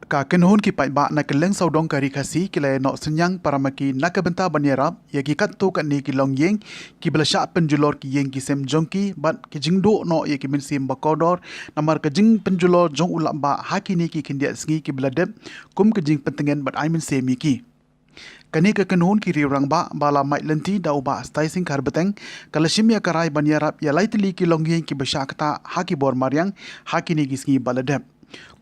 ka kenhon ki pai ba na keleng saudong kari khasi kile no senyang paramaki nakabenta banyarap ya ki katto kan ni ki longyeng ki belasha penjulor ki yeng ki sem jongki bat ki jingdo no ya ki min sim bakodor namar ka jing penjulor jong ulak ba haki ni ki kindia sngi ki beladep kum ka jing pentengen bat ai min semi ki kani ka kenhon ki riurang ba bala mai lenti da uba stai sing kar beteng kalashim ya karai banyarap ya laitli ki longyeng ki besha kata haki bor maryang haki ni ki sngi baladep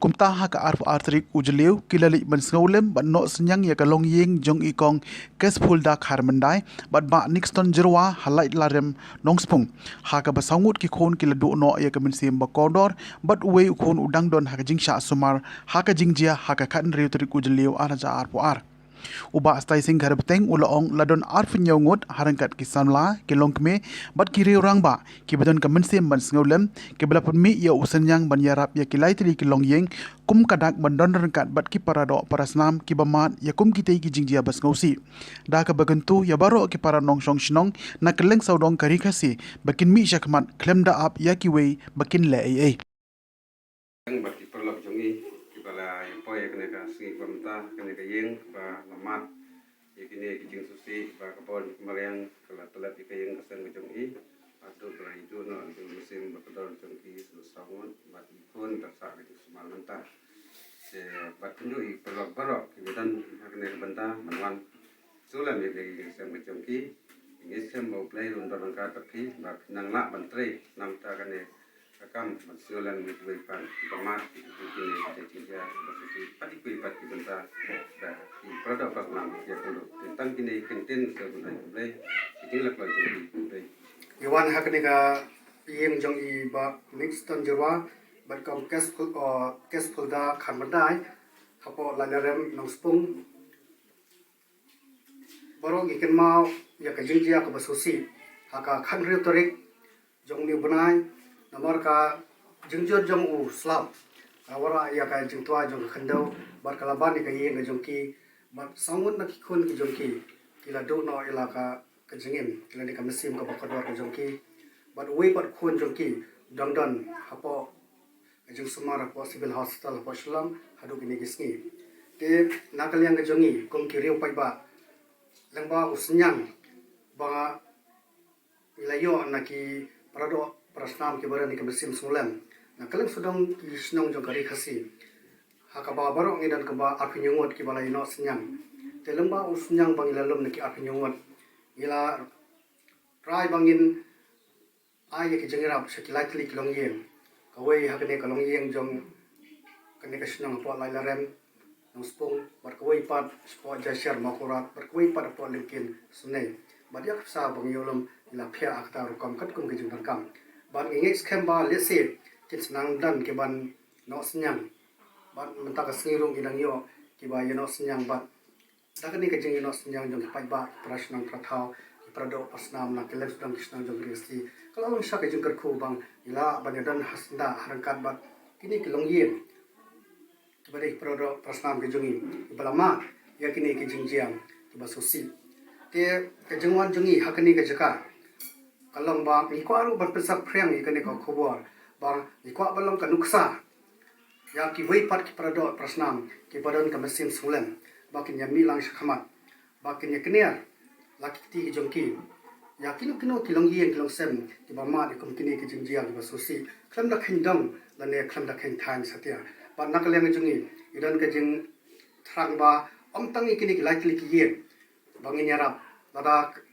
kumta ha ka arf artrik ujliu kilali ban snowlem ban no senyang ya ka long yeng jong ikong kes fulda khar mandai bat ba nixton jirwa halai larem nongspung ha ka basangut ki khon kiladu no ya ka min sim ba kodor bat we khon udang don ha ka jingsha sumar ha ka jingjia ha ka khan riu trik ujliu araja arpo ar uba stai sing gar beteng ulaong ladon arf nyongot harangkat ki samla ki longkme bat ki riu rangba ki badon ka mensim ban snolem ki bela mi ya usenyang ban yarap ya ki laitri ki longyeng kum kadak ban don rangkat bat ki parado parasnam ki bamat ya kum ki tei ki jingjia bas ngausi da ka bagentu ya baro ki para nong shong shnong na keleng saudong kari khasi bakin mi shakmat klemda up ya ki wei bakin le ai yang bagi perlok jongi kibala yang poy kena kasih pemerintah kena kayeng ba lamat kini kijing susi ba kapon kemalayang kala telat kayeng kesan jongi atau berhidu no di musim berkedor jongi susangun bat ikun tersak gitu semal mentah se bat tunjuk perlok barok kibidan kena bentah menwan sulam ya kayeng kesan jongi ini sem mau play untuk langkah tapi ba nang lak bantri nam ta kena kakam mensulan mitwepan pamat kini jadi bersuci pati kuipat kita dah di produk pasang ya perlu tentang kini kentin sebenarnya boleh jadi leklah jadi boleh Iwan hak ni ka PM jong I ba Nixton jirwa bat kam kes fulda khan bandai hapo lalarem nong spung borong ikan mau ya ka jingjia ka basusi haka khan riu torik jong ni banai namar ka jingjor jong u slap awara ya ka jingtua jong khandau bar kalaban ni ka yeng jong ki bat sangut na ki khun ki jong ki kila do no ilaka ka jingin kila ni ka mesim ka bakador ka jong ki bat we bat khun jong ki dangdan hapo jong sumar hapo civil hospital hapo shlam hadu kini gisni te nakaliang ka jongi kong ki riu pai ba langba usnyang ba ilayo na ki parado prasnam ki baran ni ka mesim sulam na kalang sudong ki snong jong kari khasi hakaba barong idan ka ba apinyungot ki balai no senyang te lamba usnyang bang ilalom na ki apinyungot ila rai bangin ai ki jengrap sekilai tli kilong yen kawai hakane kalong yen jong kane ka snong po lai larem nong spong bar kawai pat spo jasher makurat bar kawai pat po linkin sunai badia sa bang yolom ila phia akta rukam kat kum ki jung kam ban ingek skemba lese kin senang dan ke ban no senyang ban mentaka singirung idang yo ki ba no senyang ban dakani ka jing no senyang jong pai ba prasnang prathau ki prado pasnam na kelek sedang kisnang jong kristi kalau sya ka jing kerku bang ila banyadan hasda harangkat bat kini kilong yen kibade prado pasnam ke jongi balama ya kini ki jing jiang ki ba susi te ka jingwan jongi hakani ka jaka kalong ba iko aru ban pesak prem ikane ka khobor ba iko balong ka nuksa ya ki wei pat ki prado prasnam ki badan ka mesin sulen ba ki nyami lang shakhamat ba ki nyekner laki ti ki jongki ya kino ki long yen ki long sem ki ba ma di kum kini ki jingjia ki ba susi klam da khendam la ne klam da khen than satya ba nakaleng jungi idan ka jing thrang ba omtang ikini ki likely ki yen bangin yarap lada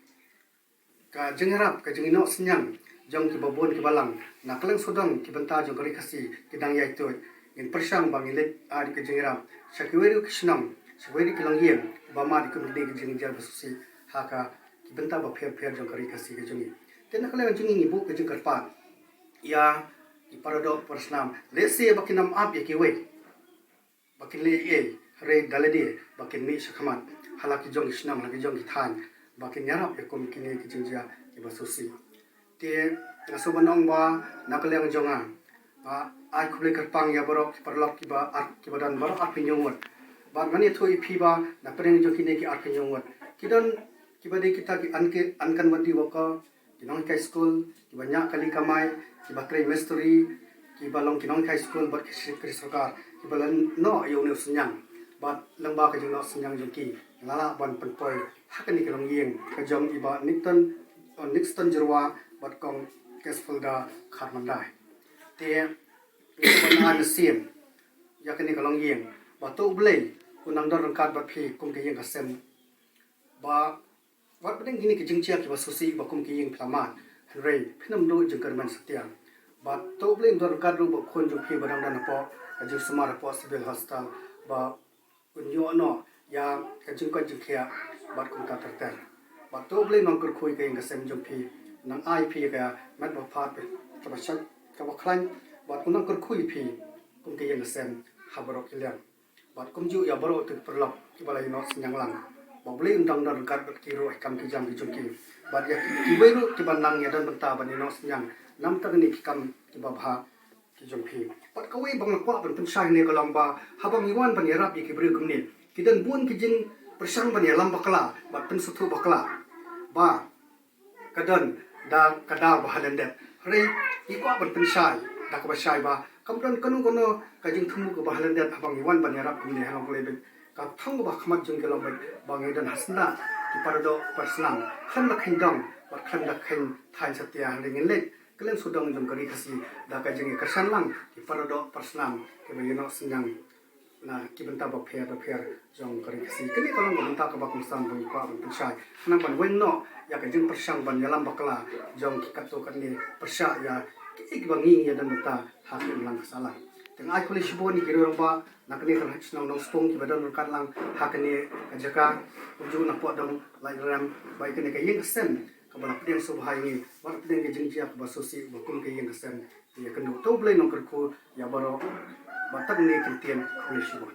ka jengrap ka jengino senyang jong ki babon ki balang nakaleng sodang ki benta jong kari khasi ki dang yai tu in persang bangilet ari ka jengrap shakweri kishnam shakweri ki lang yen ba ma di kum ki jengjar basusi haka ki benta ba pher jong kari khasi ki jongi te nakaleng jongi ni bu ka jeng karpa ya ki parado persnam lese bakinam ap ya ki we bakin le e re dalade bakin mi shakhamat halaki jong kishnam halaki jong ki than bakin yarap ekom kini ki jingjia ki basusi te asobanong ba nakaleng jonga ai khuble karpang ya borok parlok ki ba at ki badan borok at pinyongot ba mani thoi phi ba na preng jo kini ki at pinyongot kidan ki bade kita ki ankan wati waka kinong kai school ki banya kali kamai ki bakre mystery ki balong kinong kai school bar ki sarkar ibalan no yo ne senyang bat lengba ke jeng no senyang jengki lala ban penpoi hakan ni kelong yeng ke jong iba Nixon jerwa bat kong kesfulda kharmandai te ban an sim yakani kalong yeng batu blei kunang dor kat bat phi kum ke yeng kasem ba wat bedeng gini ke jengcia ki basusi ba kum ke yeng plamat rei phinam do jengkar man satya ba to blei dor kat ru ba khon ju phi badang dan po ka ju smar po civil hostel ba unyo no ya ka jengka jengkhia bat kum ta ter ba to blei nong kur khui ke yeng kasem ju phi nang ai phi ka mat ba phat ka ba chak ka ba khlan ba kunang kur khui phi kum ke yeng kasem habarok ilyang bat kum ju ya baro tu perlok ki balai no senyang lang ba boleh undang dan kat bat kiro kam ki jam ki jungki bat ya ki weru ki banang ya dan benta ban no senyang nam ta ni ki kam ki ba bha ki jungki bat ka we bang kwa ban pen sai ne ka lang ba habang iwan ban ya rap ki bru kum ni ki dan bun ki jing persang ban ya lam bakla bat pen sutu bakla ba kadan da kada ba halendet re ki kwa ban pen sai da ka ba sai ba kamran kanu kono ka jing thumu ko ba halendet habang iwan ban ya rap kum ni ha ko le ka thang ba khamat jung ke lombai bangai dan hasna ki pardo perslang khan la khindong ba khan la khin thai satya ringin le kelen sudong jung kari khasi da ka jing kersan lang ki pardo perslang ke bayino senyang na ki benta ba pher jong kari khasi kini kolong benta ka ba kumsan bang kwa ban pensai na ban wen no ya ka jing persang ban yalam bakla jong ki kato kan ni persya ya ki bangi ya dan benta hakim lang salah tengah ai kulis bo ni kiro ba nakni kan hachna nong stong ki badan kan lang hakni jaka uju na po dong lai ram bai kene ka yeng sen ka bala pdeng so bhai ni war pdeng ke jingjia ba sosi ba kum ke yeng sen ya kan to blai nong ko ya baro batak ni kan tien kulis bo